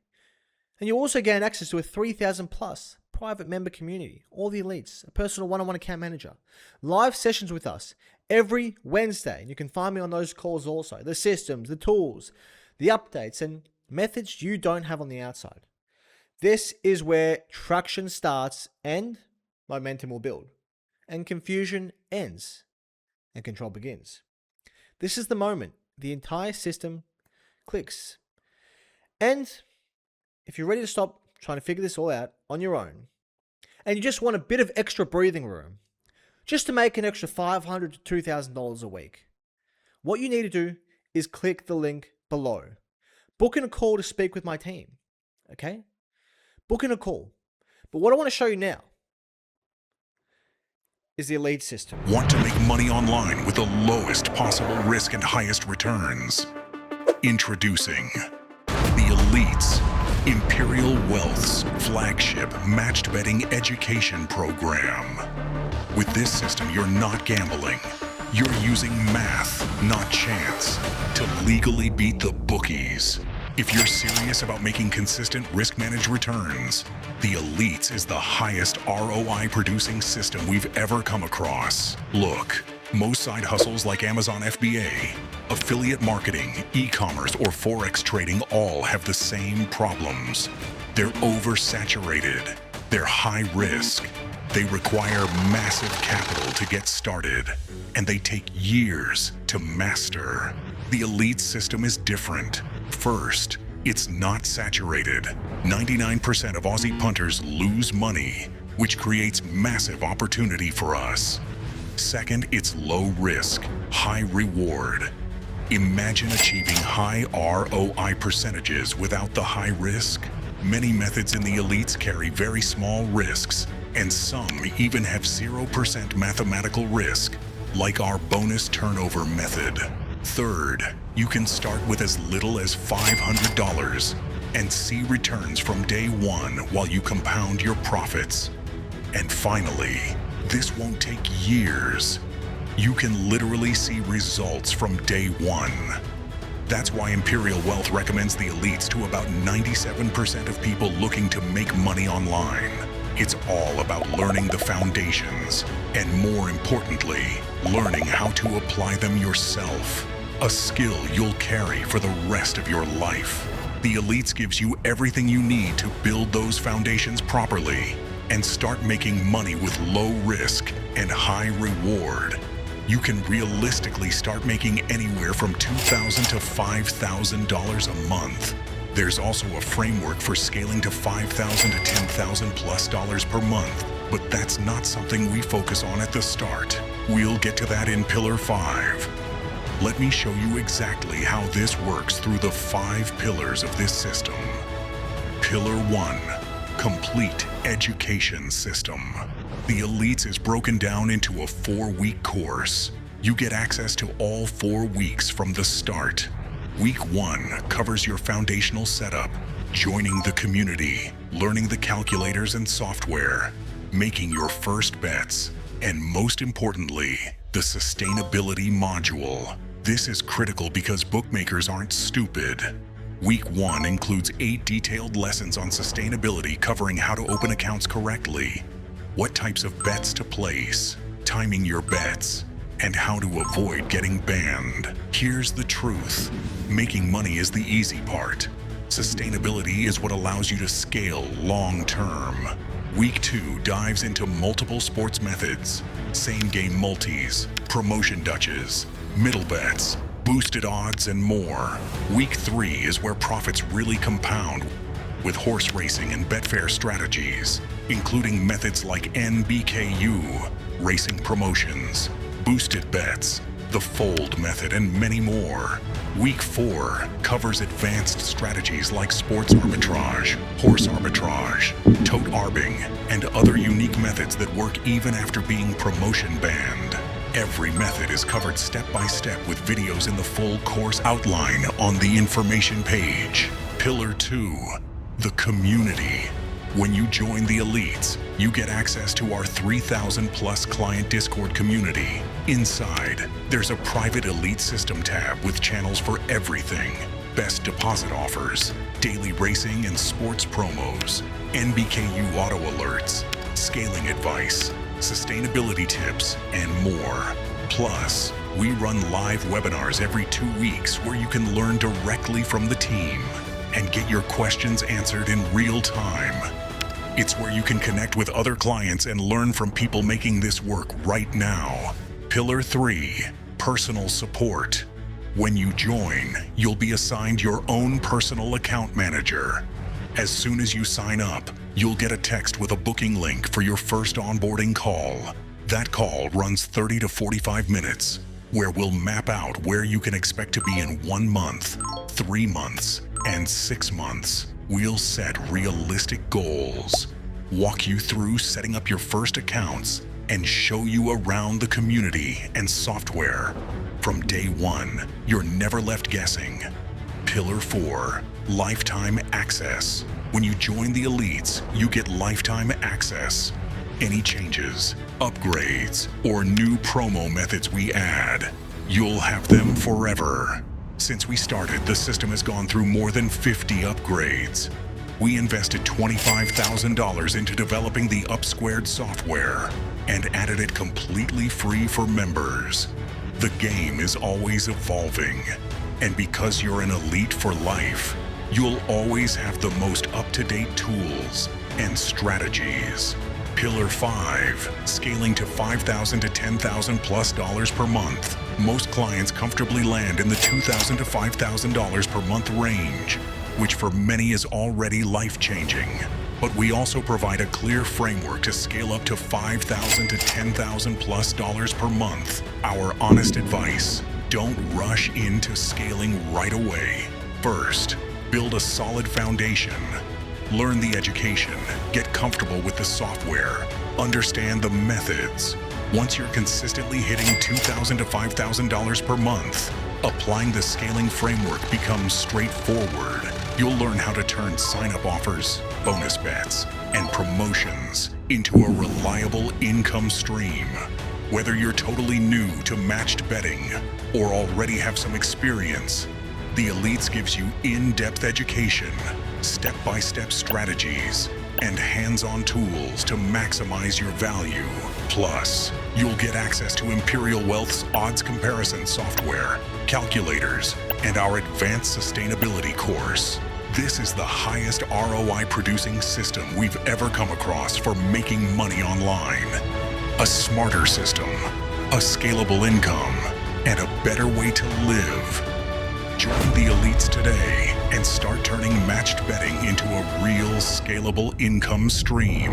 And you also gain access to a 3,000 plus private member community, all the elites, a personal one-on-one account manager, live sessions with us every Wednesday. And you can find me on those calls also. The systems, the tools, the updates, and methods you don't have on the outside. This is where traction starts and momentum will build, and confusion ends and control begins. This is the moment the entire system clicks. And if you're ready to stop trying to figure this all out on your own, and you just want a bit of extra breathing room, just to make an extra $500 to $2,000 a week, what you need to do is click the link below. Book in a call to speak with my team, okay? Book in a call. But what I want to show you now is the elite system. Want to make money online with the lowest possible risk and highest returns? Introducing the Elites Imperial Wealth's flagship matched betting education program. With this system, you're not gambling. You're using math, not chance, to legally beat the bookies. If you're serious about making consistent risk-managed returns, the Elites is the highest ROI producing system we've ever come across. Look, most side hustles like Amazon FBA, affiliate marketing, e-commerce, or Forex trading all have the same problems. They're oversaturated. They're high risk. They require massive capital to get started, and they take years to master. The Elite system is different. First, it's not saturated. 99% of Aussie punters lose money. which creates massive opportunity for us. Second, it's low risk, high reward. Imagine achieving high ROI percentages without the high risk. Many methods in the elites carry very small risks, and some even have 0% mathematical risk, like our bonus turnover method. Third, you can start with as little as $500 and see returns from day one while you compound your profits. And finally, this won't take years. You can literally see results from day one. That's why Imperial Wealth recommends the elites to about 97% of people looking to make money online. It's all about learning the foundations, and more importantly, learning how to apply them yourself. A skill you'll carry for the rest of your life. The elites gives you everything you need to build those foundations properly and start making money with low risk and high reward. You can realistically start making anywhere from $2,000 to $5,000 a month. There's also a framework for scaling to $5,000 to $10,000 plus per month, but that's not something we focus on at the start. We'll get to that in Pillar 5. Let me show you exactly how this works through the 5 pillars of this system. Pillar 1, complete education system. The elites is broken down into a 4-week course. You get access to all 4 weeks from the start. Week 1 covers your foundational setup, joining the community, learning the calculators and software, making your first bets, and most importantly, the sustainability module. This is critical because bookmakers aren't stupid. Week 1 includes 8 detailed lessons on sustainability covering how to open accounts correctly, what types of bets to place, timing your bets, and how to avoid getting banned. Here's the truth. Making money is the easy part. Sustainability is what allows you to scale long-term. Week 2 dives into multiple sports methods, same-game multis, promotion Dutches, middle bets, boosted odds, and more. Week 3 is where profits really compound with horse racing and Betfair strategies, including methods like NBKU, racing promotions, boosted bets, the fold method, and many more. Week 4 covers advanced strategies like sports arbitrage, horse arbitrage, tote arbing, and other unique methods that work even after being promotion banned. Every method is covered step by step with videos in the full course outline on the information page. Pillar 2, the community. When you join the elites, you get access to our 3,000 plus client Discord community. Inside, there's a private elite system tab with channels for everything. Best deposit offers, daily racing and sports promos, NBKU auto alerts, scaling advice, sustainability tips, and more. Plus, we run live webinars every 2 weeks where you can learn directly from the team and get your questions answered in real time. It's where you can connect with other clients and learn from people making this work right now. Pillar 3, personal support. When you join, you'll be assigned your own personal account manager. As soon as you sign up, you'll get a text with a booking link for your first onboarding call. That call runs 30 to 45 minutes, where we'll map out where you can expect to be in 1 month, 3 months, and 6 months. We'll set realistic goals, walk you through setting up your first accounts, and show you around the community and software. From day 1, you're never left guessing. Pillar 4, lifetime access. When you join the elites, you get lifetime access. Any changes, upgrades, or new promo methods we add, you'll have them forever. Since we started, the system has gone through more than 50 upgrades. We invested $25,000 into developing the Upsquared software and added it completely free for members. The game is always evolving, and because you're an elite for life, you'll always have the most up-to-date tools and strategies. Pillar 5, scaling to $5,000 to $10,000 plus per month. Most clients comfortably land in the $2,000 to $5,000 per month range, which for many is already life-changing. But we also provide a clear framework to scale up to $5,000 to $10,000+ per month. Our honest advice: don't rush into scaling right away. First, build a solid foundation. Learn the education, get comfortable with the software, understand the methods. Once you're consistently hitting $2,000 to $5,000 per month, applying the scaling framework becomes straightforward. You'll learn how to turn sign-up offers, bonus bets, and promotions into a reliable income stream. Whether you're totally new to matched betting or already have some experience, the Elites gives you in-depth education, step-by-step strategies, and hands-on tools to maximize your value. Plus, you'll get access to Imperial Wealth's odds comparison software, calculators, and our advanced sustainability course. This is the highest ROI producing system we've ever come across for making money online. A smarter system, a scalable income, and a better way to live. Join the Elites today and start turning matched betting into a real scalable income stream.